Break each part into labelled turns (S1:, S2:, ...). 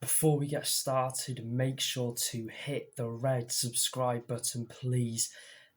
S1: Before we get started, make sure to hit the red subscribe button, please,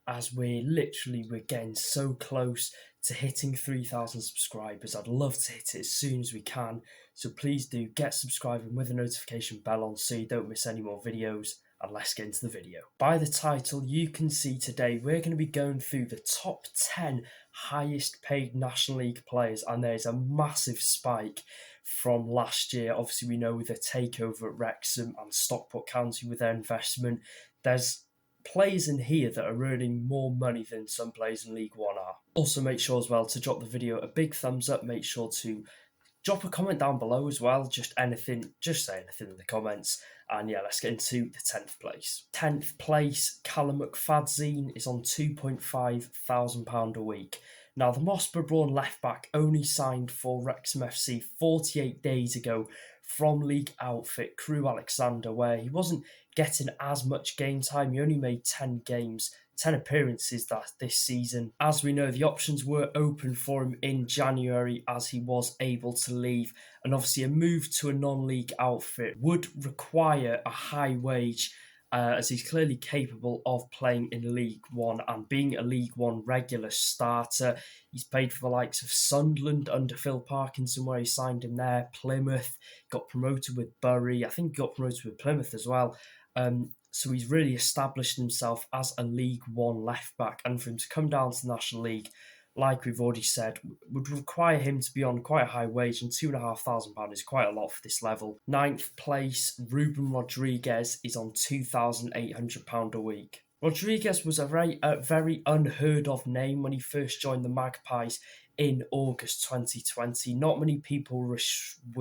S1: as we're getting so close to hitting 3,000 subscribers. I'd love to hit it as soon as we can, so please do get subscribing with the notification bell on so you don't miss any more videos. And let's get into the video. By the title, you can see today we're going to be going through the top 10 highest paid National League players, and there's a massive spike from last year. Obviously, we know the takeover at Wrexham and Stockport County with their investment. There's players in here that are earning more money than some players in League One are. Also, make sure as well to drop the video a big thumbs up. Make sure to drop a comment down below as well, just say anything in the comments. And yeah, let's get into the 10th place. 10th place, Callum McFaddin is on £2,500 a week. Now, the Mossborough-born left-back only signed for Wrexham FC 48 days ago from league outfit Crewe Alexander, where he wasn't getting as much game time. He only made 10 appearances this season. As we know, the options were open for him in January as he was able to leave. And obviously a move to a non-league outfit would require a high wage, as he's clearly capable of playing in League One and being a League One regular starter. He's played for the likes of Sunderland under Phil Parkinson, where he signed him there. Plymouth, got promoted with Bury. I think he got promoted with Plymouth as well. So he's really established himself as a League One left-back. And for him to come down to the National League, like we've already said, would require him to be on quite a high wage, and £2,500 is quite a lot for this level. 9th place, Ruben Rodriguez is on £2,800 a week. Rodriguez was a very unheard of name when he first joined the Magpies in August 2020. Not many people were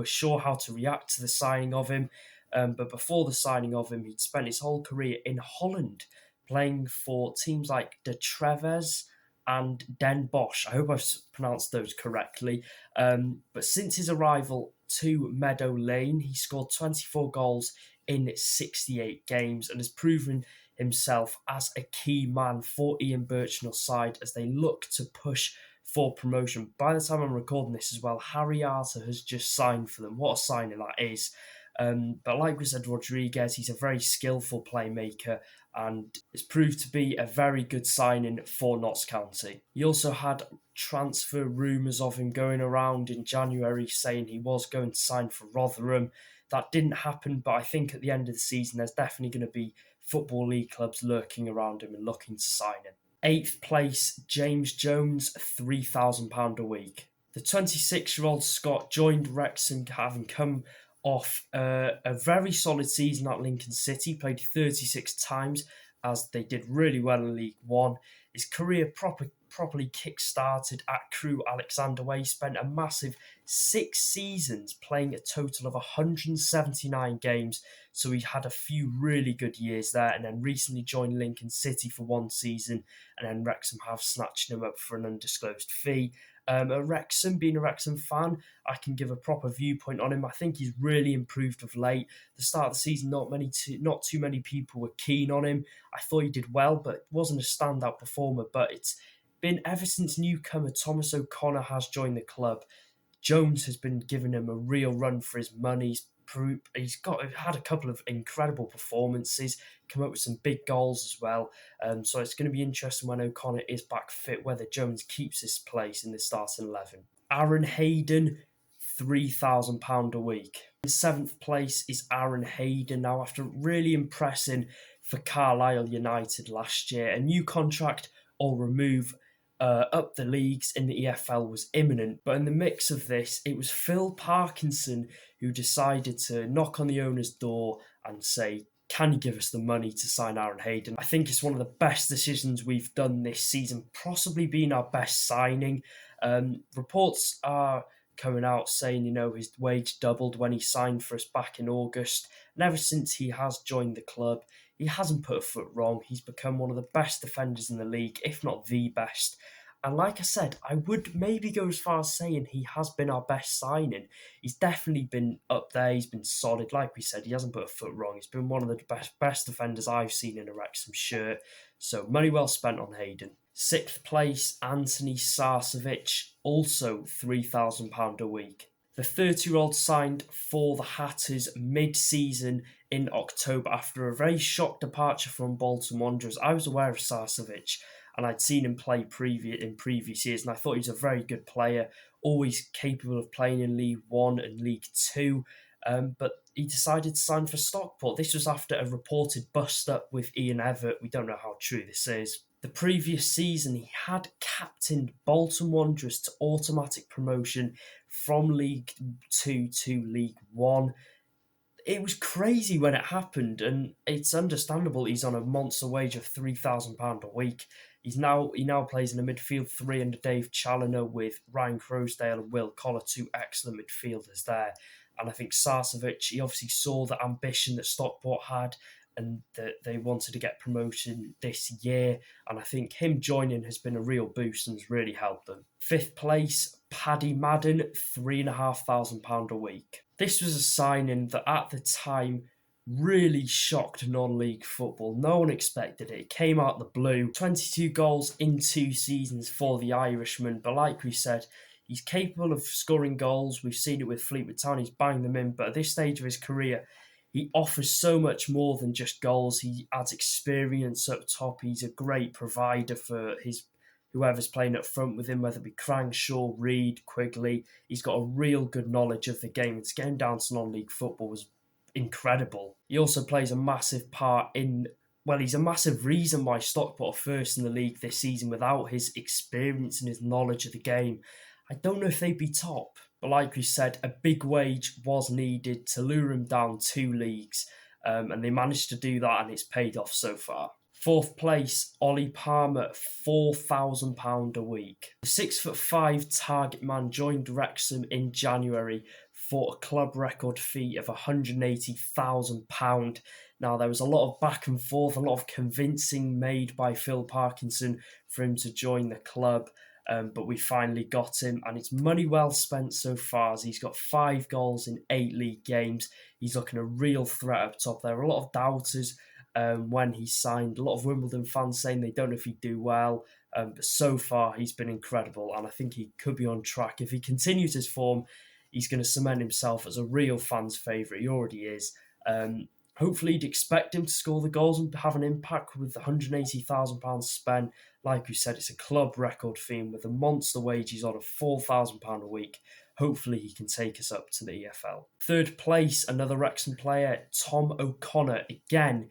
S1: sure how to react to the signing of him. But before the signing of him, he'd spent his whole career in Holland, playing for teams like De Treves and Den Bosch. I hope I've pronounced those correctly. But since his arrival to Meadow Lane, he scored 24 goals in 68 games and has proven himself as a key man for Ian Birchnell's side as they look to push for promotion. By the time I'm recording this as well, Harry Arter has just signed for them. What a signing that is. But like we said, Rodriguez, he's a very skillful playmaker and it's proved to be a very good signing for Notts County. He also had transfer rumours of him going around in January saying he was going to sign for Rotherham. That didn't happen, but I think at the end of the season there's definitely going to be Football League clubs lurking around him and looking to sign him. 8th place, James Jones, £3,000 a week. The 26-year-old Scot joined Wrexham having come off a very solid season at Lincoln City, played 36 times as they did really well in League One. His career properly kick-started at Crewe Alexander, where he spent a massive 6 seasons playing a total of 179 games, so he had a few really good years there, and then recently joined Lincoln City for 1 season, and then Wrexham have snatched him up for an undisclosed fee. Being a Wrexham fan, I can give a proper viewpoint on him. I think he's really improved of late. The start of the season, not too many people were keen on him. I thought he did well, but wasn't a standout performer. But it's been ever since newcomer Thomas O'Connor has joined the club. Jones has been giving him a real run for his money. He's had a couple of incredible performances, come up with some big goals as well. So it's going to be interesting when O'Connor is back fit, whether Jones keeps his place in the starting 11. Aaron Hayden, £3,000 a week. In 7th place is Aaron Hayden. Now, after really impressing for Carlisle United last year, a new contract or remove up the leagues in the EFL was imminent. But in the mix of this, it was Phil Parkinson who decided to knock on the owner's door and say, can you give us the money to sign Aaron Hayden? I think it's one of the best decisions we've done this season, possibly being our best signing. Reports are coming out saying, his wage doubled when he signed for us back in August. And ever since he has joined the club, he hasn't put a foot wrong. He's become one of the best defenders in the league, if not the best. And like I said, I would maybe go as far as saying he has been our best signing. He's definitely been up there. He's been solid. Like we said, he hasn't put a foot wrong. He's been one of the best defenders I've seen in a Wrexham shirt. So money well spent on Hayden. 6th place, Anthony Sarsovich, also £3,000 a week. The 30-year-old signed for the Hatters mid-season in October after a very shock departure from Bolton Wanderers. I was aware of Sarsovich and I'd seen him play in previous years, and I thought he was a very good player, always capable of playing in League One and League Two. But he decided to sign for Stockport. This was after a reported bust-up with Ian Evatt. We don't know how true this is. The previous season, he had captained Bolton Wanderers to automatic promotion from League Two to League One. It was crazy when it happened, and it's understandable he's on a monster wage of £3,000 a week. He now plays in a midfield three under Dave Challoner with Ryan Croasdale and Will Collar, two excellent midfielders there. And I think Sarsovich, he obviously saw the ambition that Stockport had and that they wanted to get promotion this year. And I think him joining has been a real boost and has really helped them. Fifth place, Paddy Madden, £3,500 a week. This was a signing that at the time really shocked non-league football. No one expected it. It came out of the blue. 22 goals in 2 seasons for the Irishman. But like we said, he's capable of scoring goals. We've seen it with Fleetwood Town. He's banged them in. But at this stage of his career, he offers so much more than just goals. He adds experience up top. He's a great provider for his whoever's playing up front with him, whether it be Cranshaw, Reed, Quigley. He's got a real good knowledge of the game. And to get him down to non-league football was incredible. He also plays a massive part he's a massive reason why Stockport are first in the league this season. Without his experience and his knowledge of the game, I don't know if they'd be top. But like we said, a big wage was needed to lure him down 2 leagues. And they managed to do that, and it's paid off so far. Fourth place, Ollie Palmer, £4,000 a week. The 6'5" target man joined Wrexham in January for a club record fee of £180,000. Now, there was a lot of back and forth, a lot of convincing made by Phil Parkinson for him to join the club. But we finally got him, and it's money well spent so far, as he's got 5 goals in 8 league games. He's looking a real threat up top. There are a lot of doubters when he signed. A lot of Wimbledon fans saying they don't know if he'd do well. But so far, he's been incredible, and I think he could be on track. If he continues his form, he's going to cement himself as a real fan's favourite. He already is. Hopefully, you'd expect him to score the goals and have an impact with the £180,000 spent. Like we said, it's a club record fee with a monster wage. He's on a £4,000 a week. Hopefully, he can take us up to the EFL. Third place, another Wrexham player, Tom O'Connor. Again,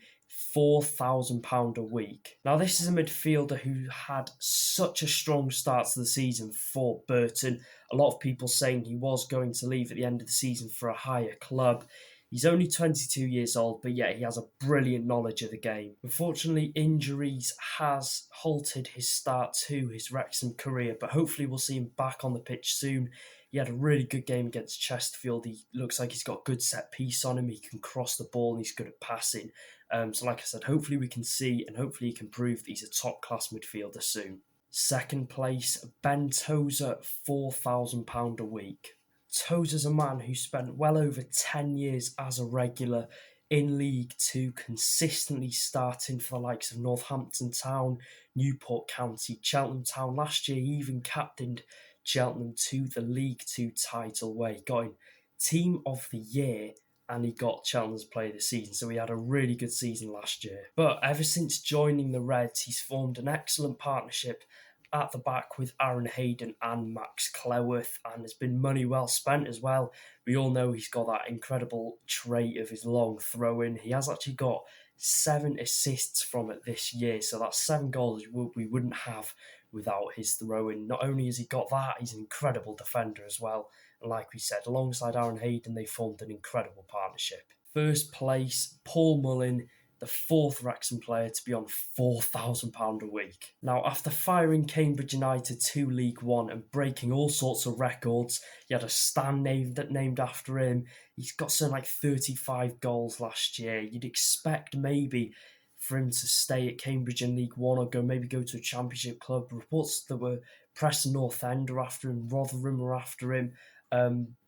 S1: £4,000 a week. Now, this is a midfielder who had such a strong start to the season for Burton. A lot of people saying he was going to leave at the end of the season for a higher club. He's only 22 years old, but yet he has a brilliant knowledge of the game. Unfortunately, injuries has halted his start to his Wrexham career, but hopefully we'll see him back on the pitch soon. He had a really good game against Chesterfield. He looks like he's got good set piece on him. He can cross the ball and he's good at passing. So like I said, hopefully we can see and hopefully he can prove that he's a top-class midfielder soon. Second place, Ben Tozer, £4,000 a week. Tozer's a man who spent well over 10 years as a regular in League Two, consistently starting for the likes of Northampton Town, Newport County, Cheltenham Town. Last year, he even captained Cheltenham to the League Two title, where he got in Team of the Year and he got Cheltenham's Player of the Season. So he had a really good season last year. But ever since joining the Reds, he's formed an excellent partnership at the back with Aaron Hayden and Max Cleworth, and has been money well spent as well. We all know he's got that incredible trait of his long throw-in. He has actually got 7 assists from it this year, so that's 7 goals we wouldn't have without his throw-in. Not only has he got that, he's an incredible defender as well. And like we said, alongside Aaron Hayden, they formed an incredible partnership. First place, Paul Mullin, the 4th Wrexham player to be on £4,000 a week. Now, after firing Cambridge United to League One and breaking all sorts of records, he had a stand named after him. He's got something like 35 goals last year. You'd expect maybe for him to stay at Cambridge in League One or maybe go to a Championship club. Reports that were Preston North End are after him, Rotherham were after him.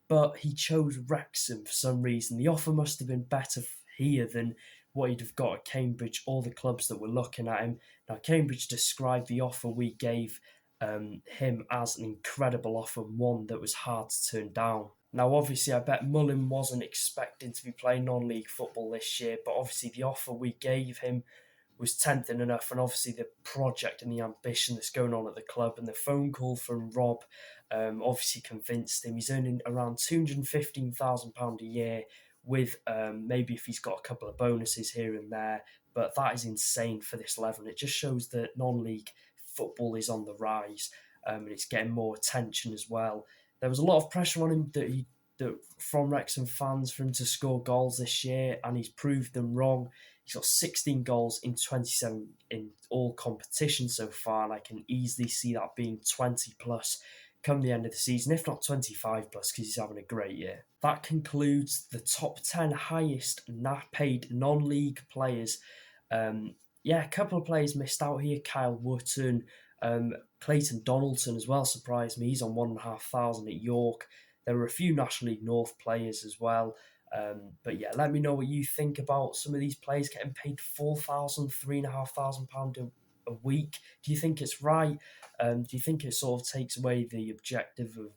S1: But he chose Wrexham for some reason. The offer must have been better here than what he'd have got at Cambridge, all the clubs that were looking at him. Now, Cambridge described the offer we gave him as an incredible offer, one that was hard to turn down. Now, obviously, I bet Mullin wasn't expecting to be playing non-league football this year, but obviously the offer we gave him was tempting enough, and obviously the project and the ambition that's going on at the club, and the phone call from Rob obviously convinced him. He's earning around £215,000 a year with maybe if he's got a couple of bonuses here and there, but that is insane for this level. It just shows that non-league football is on the rise, and it's getting more attention as well. There was a lot of pressure on him from Wrexham fans for him to score goals this year, and he's proved them wrong. He's got 16 goals in 27 in all competitions so far, and I can easily see that being 20 plus come the end of the season, if not 25 plus, because he's having a great year. That concludes the top 10 highest paid non-league players. A couple of players missed out here. Kyle Wootton, Clayton Donaldson as well surprised me. He's on 1,500 at York. There were a few National League North players as well. But yeah, let me know what you think about some of these players getting paid £4,000, £3,500 a week. Do you think it's right? Do you think it sort of takes away the objective of,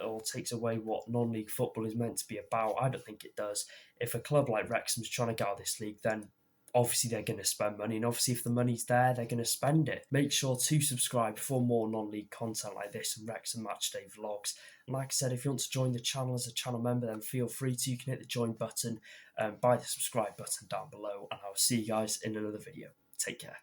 S1: or takes away what non-league football is meant to be about? I don't think it does. If a club like Wrexham's trying to get out of this league, then obviously they're going to spend money, and obviously if the money's there, they're going to spend it. Make sure to subscribe for more non-league content like this and Wrexham Matchday vlogs. And like I said, if you want to join the channel as a channel member, then feel free to. You can hit the join button by the subscribe button down below, and I'll see you guys in another video. Take care.